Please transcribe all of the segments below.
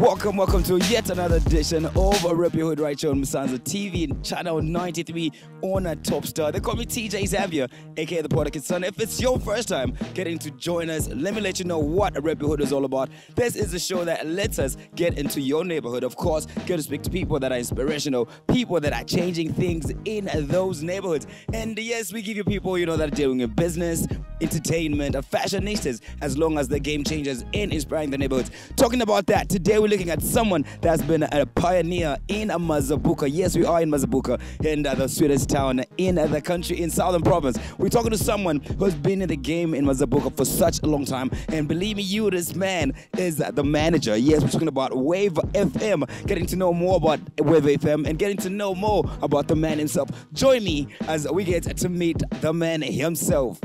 Welcome to yet another edition of Rep Your Hood right here on Msanza TV, channel 93 on a Top Star. They call me Teejay Zambia, aka the Product Son. If it's your first time getting to join us, let me let you know what Rep Your Hood is all about. This is a show that lets us get into your neighborhood. Of course, get to speak to people that are inspirational, people that are changing things in those neighborhoods. And yes, we give you people, that are dealing in business, entertainment, fashionistas, as long as the game changers in inspiring the neighborhoods. Talking about that, today we're looking at someone that's been a pioneer in Mazabuka. Yes, we are in Mazabuka, in the sweetest town in the country, in Southern Province. We're talking to someone who's been in the game in Mazabuka for such a long time. And believe me, this man is the manager. Yes, we're talking about Wave FM, getting to know more about Wave FM and getting to know more about the man himself. Join me as we get to meet the man himself.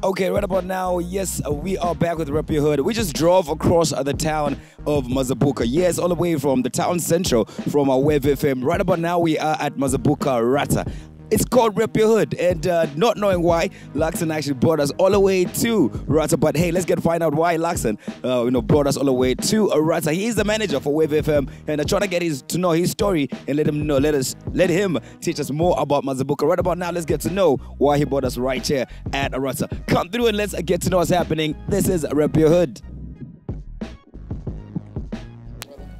Okay, right about now, yes, we are back with Rep Your Hood. We just drove across the town of Mazabuka. Yes, all the way from the town central, from our Wave FM. Right about now, we are at Mazabuka Rata. It's called Rep Your Hood, and not knowing why, Lacksom actually brought us all the way to Rata. But hey, let's find out why Lacksom, brought us all the way to Rata. He's the manager for Wave FM, and trying to get to know his story and let him teach us more about Mazabuka. Right about now, let's get to know why he brought us right here at Rata. Come through and let's get to know what's happening. This is Rep Your Hood.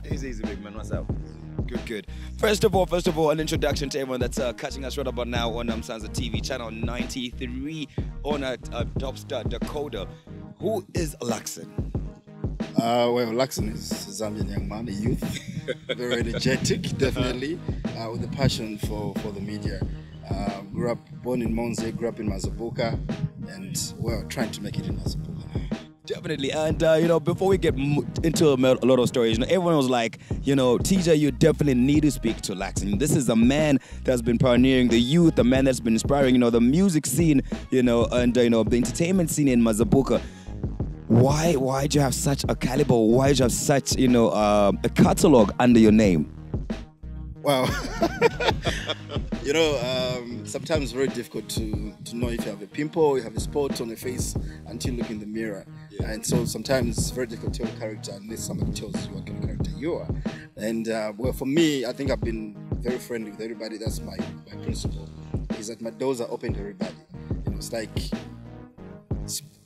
Easy, big man. What's up? Good. First of all, an introduction to everyone that's catching us right about now on Msanza TV, channel 93 on a Top Star decoder. Who is Lacksom? Well, Lacksom is a Zambian young man, a youth, very energetic, definitely, with a passion for the media. Born in Monze, grew up in Mazabuka, and trying to make it in Mazabuka. Definitely, and before we get into a lot of stories, everyone was like, Teejay, you definitely need to speak to Lacksom. This is a man that's been pioneering the youth, a man that's been inspiring, the music scene, and the entertainment scene in Mazabuka. Why do you have such a caliber? Why do you have such, a catalog under your name? Wow. Sometimes it's very difficult to know if you have a pimple or you have a spot on your face until you look in the mirror. Yeah. And so sometimes it's very difficult to tell a character unless somebody tells you what kind of character you are. And for me, I think I've been very friendly with everybody. That's my principle, is that my doors are open to everybody. It's like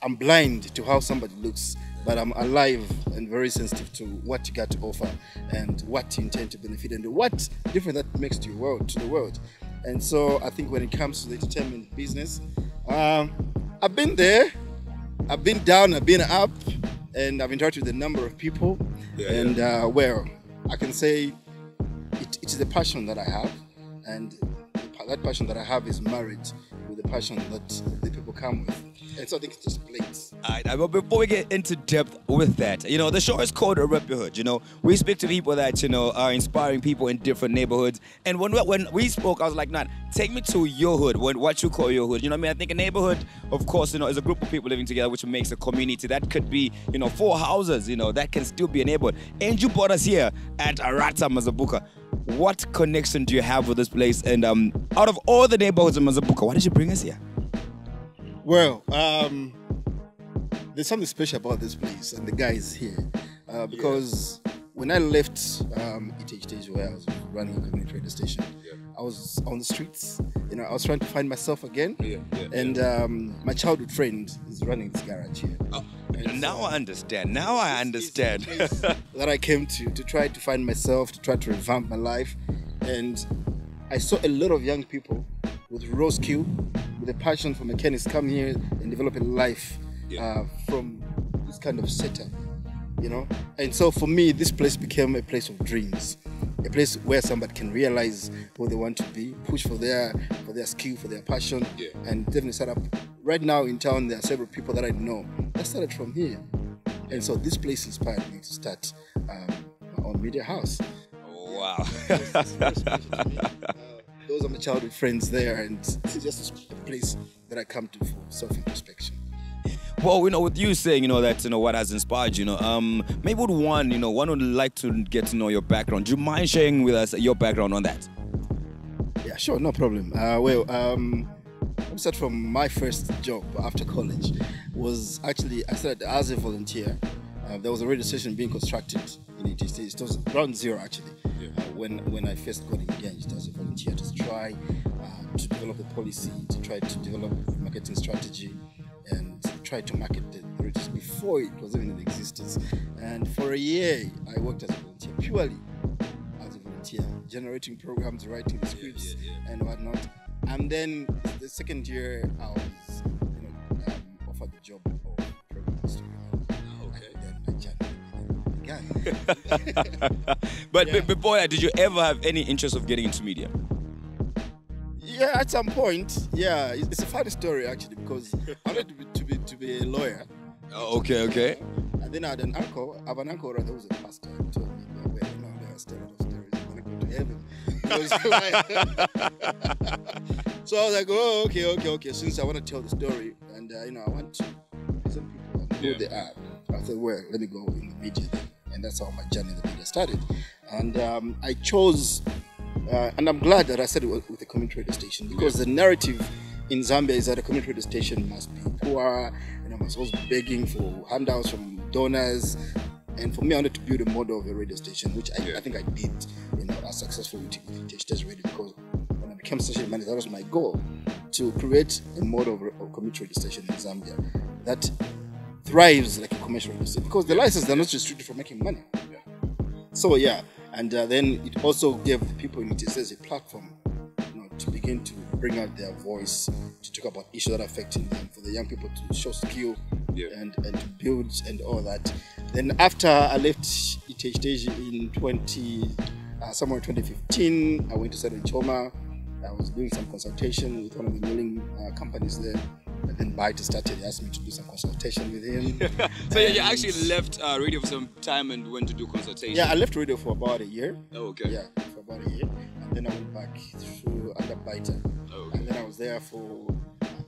I'm blind to how somebody looks, but I'm alive and very sensitive to what you got to offer and what you intend to benefit and what difference that makes to the world. And so I think when it comes to the entertainment business, I've been there, I've been down, I've been up, and I've interacted with a number of people. Well, I can say it is a passion that I have, and that passion that I have is married with the passion that the people come with. And so I think it just plays. All right, but before we get into depth with that, the show is called Rep Your Hood. We speak to people that, are inspiring people in different neighborhoods. And when we spoke, I was like, take me to your hood, what you call your hood. You know what I mean? I think a neighborhood, of course, is a group of people living together, which makes a community. That could be, 4 houses, that can still be a neighborhood. And you brought us here at Mazabuka. What connection do you have with this place? And out of all the neighborhoods in Mazabuka, why did you bring us here? Well, there's something special about this place and the guys here, because when I left Teejay, where I was running a community radio station, I was on the streets. I was trying to find myself again, and my childhood friend is running this garage here. Oh, now I understand. Now I understand. That I came to try to find myself, to try to revamp my life, and I saw a lot of young people with raw skill, with a passion for mechanics, come here and develop a life from this kind of setup, And so for me, this place became a place of dreams, a place where somebody can realize who they want to be, push for their skill, for their passion, and definitely set up. Right now in town, there are several people that I know that started from here, and so this place inspired me to start my own media house. Wow. Those are my childhood friends there, and it's just a place that I come to for self-introspection. Well, with you saying, that, what has inspired you, maybe one would like to get to know your background. Do you mind sharing with us your background on that? Yeah, sure, no problem. Let me start from my first job after college. I started as a volunteer. There was a radio station being constructed in Teejay. It was ground zero, actually. When I first got engaged as a volunteer to try to develop a policy, to try to develop a marketing strategy, and try to market the radio before it was even in existence. And for a year, I worked as a volunteer, purely as a volunteer, generating programs, writing the scripts, and whatnot. And then the second year, I was offered the job of program history. But before that, did you ever have any interest of getting into media? Yeah, at some point. Yeah, it's a funny story actually, because I wanted to be a lawyer. Oh, okay. And then I had an uncle. I have an uncle who was a pastor. He told me, there are a lot of stories. I'm gonna go to heaven. So I was like, oh, okay. Since I want to tell the story, and I want to present people and who they are, I thought, well, let me go in the media then. And that's how my journey in the media started. And I chose, and I'm glad that I started with a community radio station, because the narrative in Zambia is that a community radio station must be poor, must always be begging for handouts from donors. And for me, I wanted to build a model of a radio station, which I think I did, as successful with Teejay Radio, because when I became station manager, that was my goal, to create a model of a community radio station in Zambia that thrives like a commercial radio station, because the licenses, they're not restricted for making money. So and then it also gave the people in Teejay a platform, to begin to bring out their voice, to talk about issues that are affecting them, for the young people to show skill and to build and all that. Then after I left Teejay in 2015, I went to Southern Choma. I was doing some consultation with one of the milling companies there. And then Baita started, he asked me to do some consultation with him. So you actually left radio for some time and went to do consultation? Yeah, I left radio for about a year. Oh, okay. Yeah, for about a year. And then I went back through under Baita. Oh, okay. And then I was there for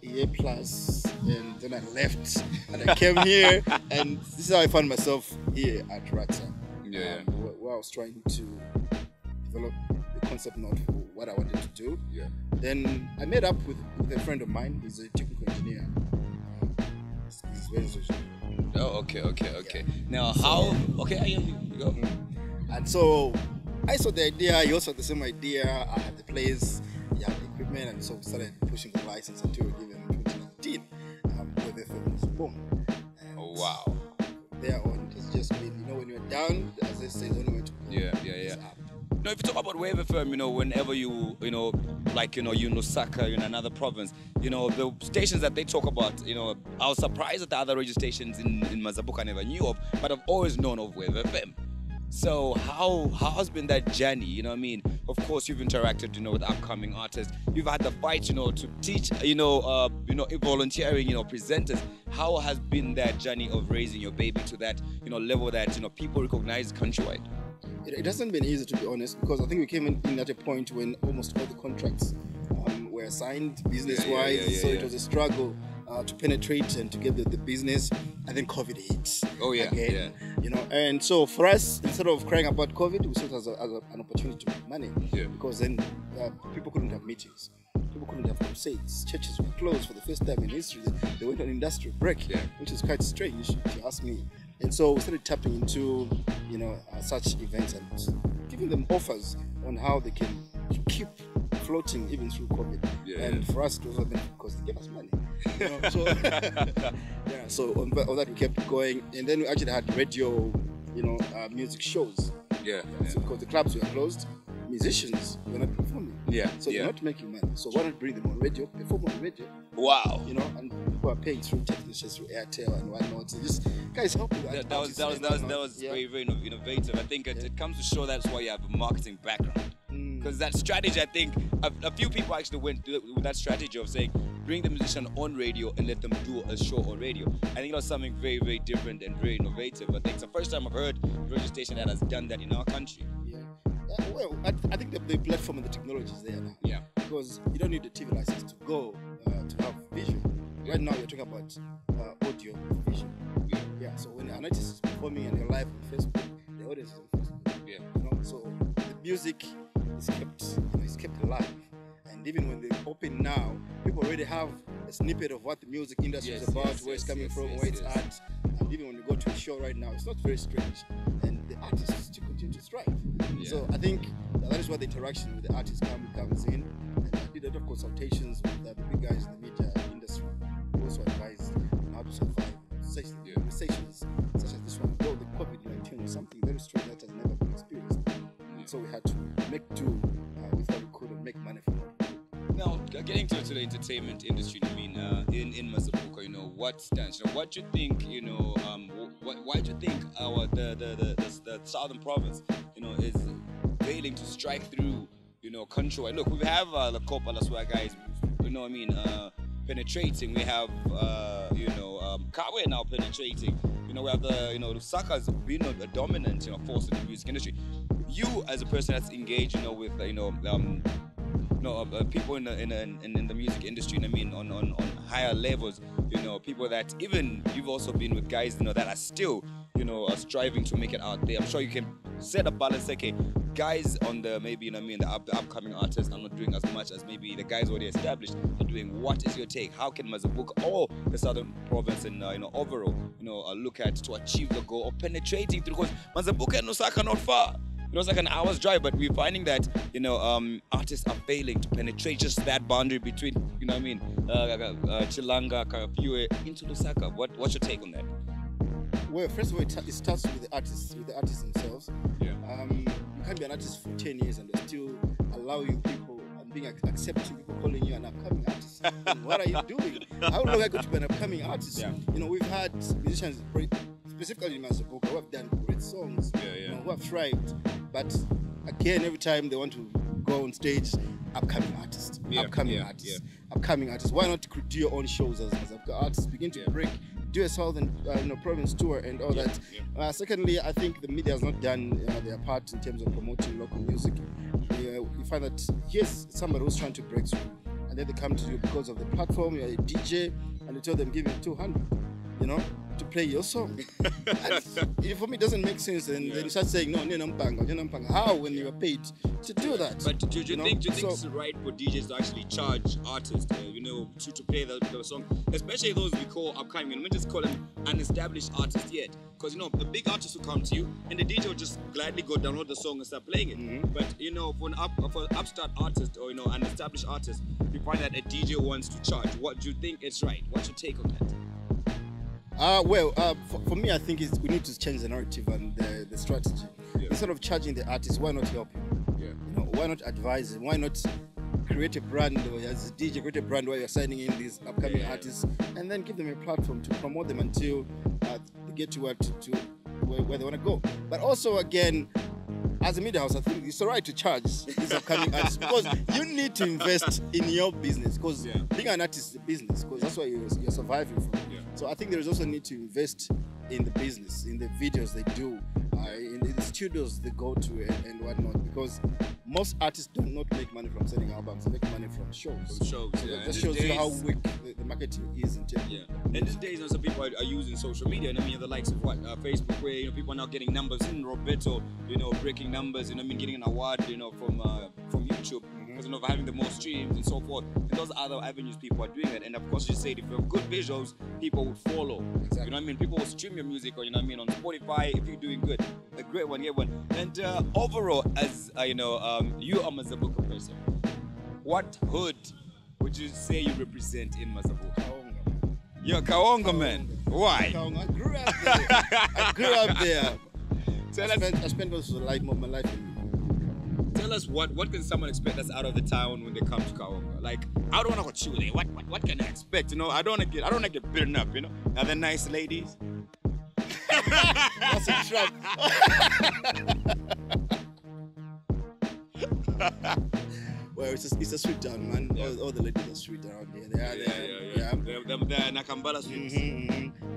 a year plus. And then I left and I came here. And this is how I found myself here at Ratsa. Where I was trying to develop the concept note for what I wanted to do. Then I met up with a friend of mine. He's a technical engineer. He's very social. Oh, okay. Now, how? Okay, I hear you. Go. And so I saw the idea. He also had the same idea. I had the place, he had the equipment, and so we started pushing the license until we gave him in 2019. Where the film was perform. And Oh, wow. there on, it's just been, you know, when you're down, as they say, the only way to go is up. Now, if you talk about Wave FM, you know, whenever you know, like, you know, Lusaka in another province, you know, the stations that they talk about, you know, I was surprised at the other radio stations in Mazabuka I never knew of, but I've always known of Wave FM. So how's been that journey? You know what I mean? Of course, you've interacted, you know, with upcoming artists. You've had the fight, you know, to teach, volunteering, you know, presenters. How has been that journey of raising your baby to that, you know, level that, you know, people recognize countrywide? It hasn't been easy, to be honest, because I think we came in at a point when almost all the contracts were signed business-wise, so it was a struggle to penetrate and to get the business. And then COVID hits again, you know. And so for us, instead of crying about COVID, we saw it as an opportunity to make money, because then people couldn't have meetings. People couldn't have crusades. Churches were closed for the first time in history. They went on industrial break, which is quite strange, if you ask me. And so we started tapping into, you know, such events and giving them offers on how they can keep floating even through COVID. And for us, it was because they gave us money. You know? So, so on that we kept going. And then we actually had radio, you know, music shows. So because the clubs were closed, musicians were not performing. So they're not making money. So why not bring them on radio, perform on radio? Wow. You know, and people are paying through technicians, through Airtel and whatnot. So just, guys, help you. That was very, very innovative. I think it comes to show that's why you have a marketing background. Because that strategy, I think, a few people actually went with that strategy of saying, bring the musician on radio and let them do a show on radio. I think it was something very, very different and very innovative. I think it's the first time I've heard a radio station that has done that in our country. Well, I think the platform and the technology is there now. Because you don't need the TV license to go to have visual. Right now, you're talking about audio visual. So when an artist is performing and you're live on Facebook, the audience is on Facebook. You know, so the music is kept alive. And even when they open now, people already have a snippet of what the music industry is about, where it's coming from, where it's at. And even when you go to a show right now, it's not very strange. And the artists still continue to strive. So I think that is where the interaction with the artist comes in. And I did a lot of consultations with the big guys in the media industry who also advised on how to survive conversations such as this one. Though the COVID-19 was something very strange that has never been experienced. So we had to make do with what we could and make money from what we could. Now, getting to the entertainment industry, I mean, in Mazabuka, you know, what stands? You know, what do you think? You know, why do you think the southern province, you know, is failing to strike through, you know, countrywide? Look, we have the Copa Laswa guys, you know, what I mean, penetrating. We have, Kawe now penetrating. You know, we have the, you know, Lusaka's been a dominant, you know, force in the music industry. You, as a person that's engaged, you know, with, people in the music industry, I mean, on higher levels, you know, people that even you've also been with guys, you know, that are still, you know, are striving to make it out there. I'm sure you can set a balance. Okay, guys on the maybe, you know, the upcoming artists are not doing as much as maybe the guys already established are doing. What is your take? How can Mazabuka or the southern province and overall, you know, look at to achieve the goal of penetrating through? Because Mazabuka and Lusaka are not far. You know, it's like an hour's drive, but we're finding that, you know, artists are failing to penetrate just that boundary between, you know what I mean, Chilanga, Karafiwe, into Lusaka. What's your take on that? Well, first of all, it starts with the artists themselves. You can't be an artist for 10 years and they're still allowing people and being accepting people calling you an upcoming artist. What are you doing? How long ago to be an upcoming artist? You know, we've had musicians, specifically in Mazabuka, who have done great songs, you know, who have thrived. But again, every time they want to go on stage, upcoming artists. Why not do your own shows as Mazabuka artists? Begin to break, do a southern province tour and all that. Secondly, I think the media has not done their part in terms of promoting local music. You find that here's somebody who's trying to break through, and then they come to you because of the platform. You're a DJ, and you tell them give me 200, you know, to play your song. For me, it doesn't make sense. And then you start saying, no, how when you are paid to do that? But do you think it's right for DJs to actually charge artists, to play the song, especially those we call upcoming? We just call them unestablished artists yet, because the big artists will come to you, and the DJ will just gladly go download the song and start playing it. But for an upstart artist or an established artist, you find that a DJ wants to charge. What do you think is right? What's your take on that? For me, I think we need to change the narrative and the strategy. Yeah. Instead of charging the artist, why not help him? Yeah. You know, why not advise him? Why not create a brand, or as a DJ, create a brand where you're signing in these upcoming artists, and then give them a platform to promote them until they get to where they want to go. But also, again, as a media house, I think it's alright to charge these upcoming artists because you need to invest in your business. Because being an artist is a business. Because that's where you're surviving from. Yeah. So I think there is also a need to invest in the business, in the videos they do, in the studios they go to, and whatnot. Because most artists do not make money from selling albums; they make money from shows. So that shows you how weak the marketing is in terms. Yeah. And these days, some people are using social media, and I mean, the likes of Facebook, where people are now getting numbers. In Roberto, breaking numbers. Getting an award, from YouTube because of having the most streams and so forth. And those are other avenues people are doing it. And of course, you said if you have good visuals, people would follow. Exactly. You know what I mean? People will stream your music, or on Spotify if you're doing good. A great one, yeah, one. And overall, as you are a Mazabuka person, what hood would you say you represent in Mazabuka? Kaonga. You're a Kaonga man. Why? Kaonga. I grew up there. I spent most of my life in. Tell us what can someone expect us out of the town when they come to Kaonga? Like, I don't want to go chew there. What can I expect? I don't want to get beaten up. Are there nice ladies? That's a trap. Well, it's a sweet town, man. Yeah. All the ladies are sweet around here. They're Nakambala sweets.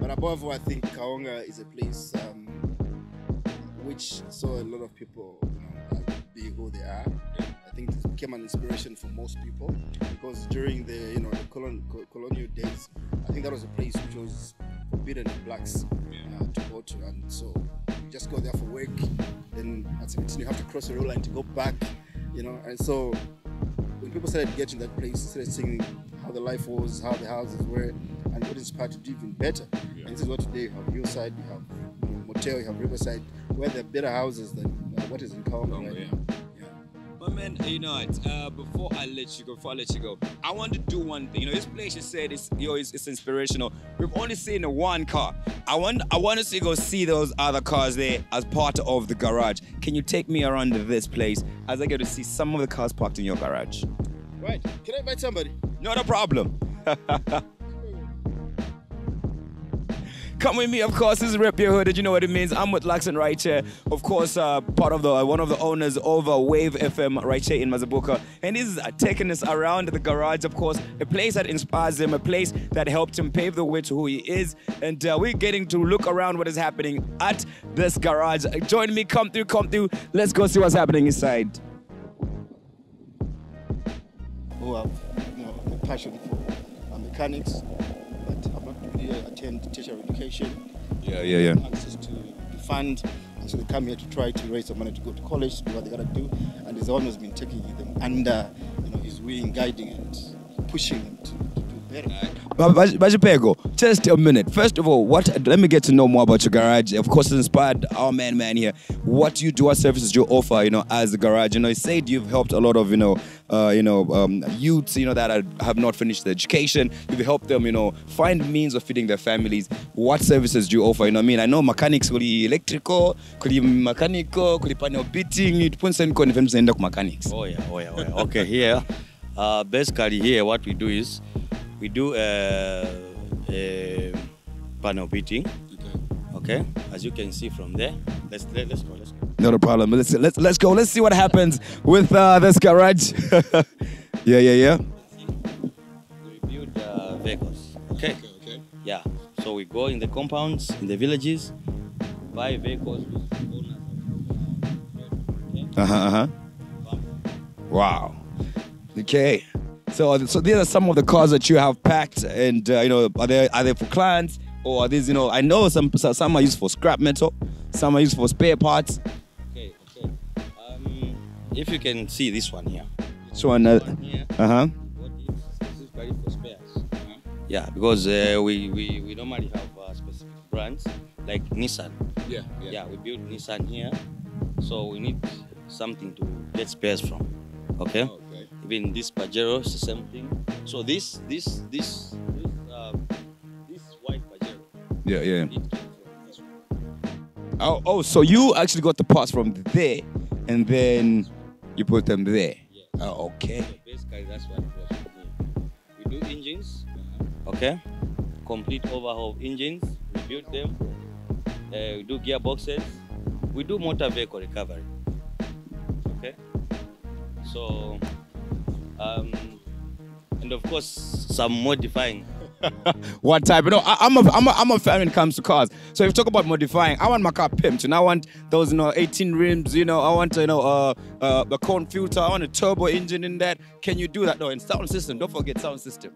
But above all, I think Kaonga is a place which saw a lot of people be who they are. Yeah. I think it became an inspiration for most people because during the colonial days, I think that was a place which was forbidden for blacks to go to, and so you just go there for work. Then at 17 you have to cross the road line to go back, And so when people started getting that place, started seeing how the life was, how the houses were, and got inspired to do even better. Yeah. And this is what today you have Hillside, you have Motel, you have Riverside, where there are better houses than what is in Kaonga right now. But man, before I let you go, I want to do one thing. This place you said it's inspirational. We've only seen one car. I want us to go see those other cars there as part of the garage. Can you take me around this place as I get to see some of the cars parked in your garage? Right. Can I invite somebody? Not a problem. Come with me, of course. This is Rep Your Hood. You know what it means. I'm with Lacksom right here. Of course, part of one of the owners over Wave FM right here in Mazabuka. And he's taking us around the garage, of course. A place that inspires him, a place that helped him pave the way to who he is. And we're getting to look around what is happening at this garage. Join me, come through. Let's go see what's happening inside. Who have a passion for mechanics, but have not really attend tertiary education. Yeah. Access to the fund, and so they come here to try to raise some money to go to college, to do what they gotta do. And he's always been taking them under, his wing, guiding and pushing them to do better. Bajipego, just a minute. First of all, let me get to know more about your garage. Of course, it inspired our man here. What you do, what services do you offer, as a garage? You said you've helped a lot of, youths, that have not finished their education. You've helped them, find means of feeding their families. What services do you offer? I know mechanics, electrical, mechanical, panel beating. It depends on mechanics. Oh yeah. Okay, here, basically here, what we do is we do panel beating. Okay, as you can see from there. Let's go. Not a problem. Let's go. Let's see what happens with this garage. Yeah. We build vehicles. Okay. Yeah. So we go in the compounds, in the villages, buy vehicles with owners. Wow. Okay. So these are some of the cars that you have packed, and are they for clients, or are these I know some are used for scrap metal, some are used for spare parts. Okay. If you can see this one here. This one here. This is ready for spares. Yeah, because we normally have specific brands like Nissan. Yeah, we build Nissan here, so we need something to get spares from. Okay. Even this Pajero is the same thing. So this white Pajero Yeah, yeah. It came from this one. Oh, so you actually got the parts from there, and then you put them there. Yes. Oh, okay. So basically, that's what it was for me. We do engines, okay? Complete overhaul of engines. We build them. We do gearboxes. We do motor vehicle recovery. Okay? So, and of course, some modifying. What type? You know, I'm a fan when it comes to cars. So if you talk about modifying, I want my car pimped. And I want those, 18 rims. I want, the cone filter. I want a turbo engine in that. Can you do that? No, and sound system. Don't forget sound system.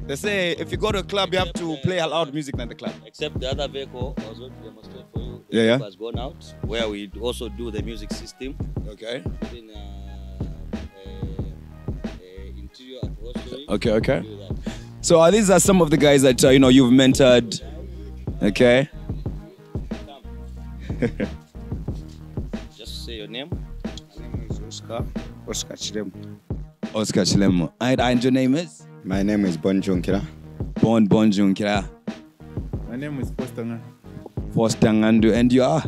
They say if you go to a club, you have to play loud music in the club. Except the other vehicle, I was going to demonstrate for you. The Yeah, vehicle yeah. has gone out, where we also do the music system. Okay. In interior upholstery. Okay, okay. We do that. So these are some of the guys that you've mentored. Okay. Just say your name. My name is Oscar Chilemo. Oscar Chilemo. And your name is? My name is Bon Junkira. Bon Junkira. My name is Fostangandu. And you are?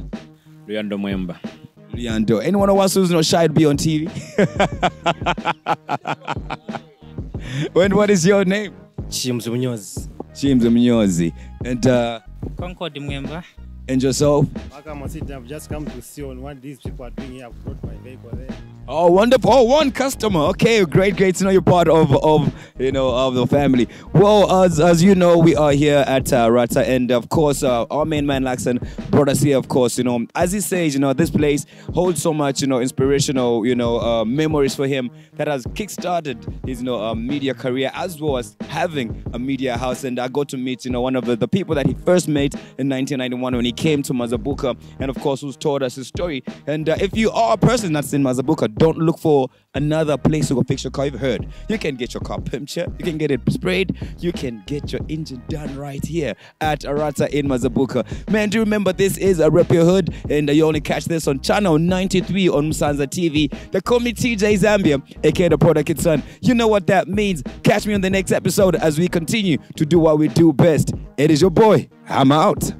Riando Mwemba. Liando. Anyone who wants to not shy to be on TV? What is your name? Chims Munyozi. James Mnyozi. And Concord Mwemba. and yourself? Welcome, I've just come to see on what these people are doing here. I've brought my vehicle there. Oh, wonderful. Oh, one customer. Okay, great to know you're part of the family. Well, as you know, we are here at Rata, and of course, our main man Lacksom brought us here. Of course, as he says, this place holds so much, inspirational, memories for him that has kickstarted his, media career, as well as having a media house. And I got to meet, one of the people that he first met in 1991 when he came to Mazabuka, and of course, who's told us his story. And if you are a person that's in Mazabuka, don't look for another place to go fix your car. You've heard, you can get your car pimped here, you can get it sprayed, you can get your engine done right here at Arata in Mazabuka. Man, do remember this is a Rep Your Hood, and you only catch this on channel 93 on Msanza TV. They call me Teejay Zambia, aka the Product Son. You know what that means. Catch me on the next episode as we continue to do what we do best. It is your boy. I'm out.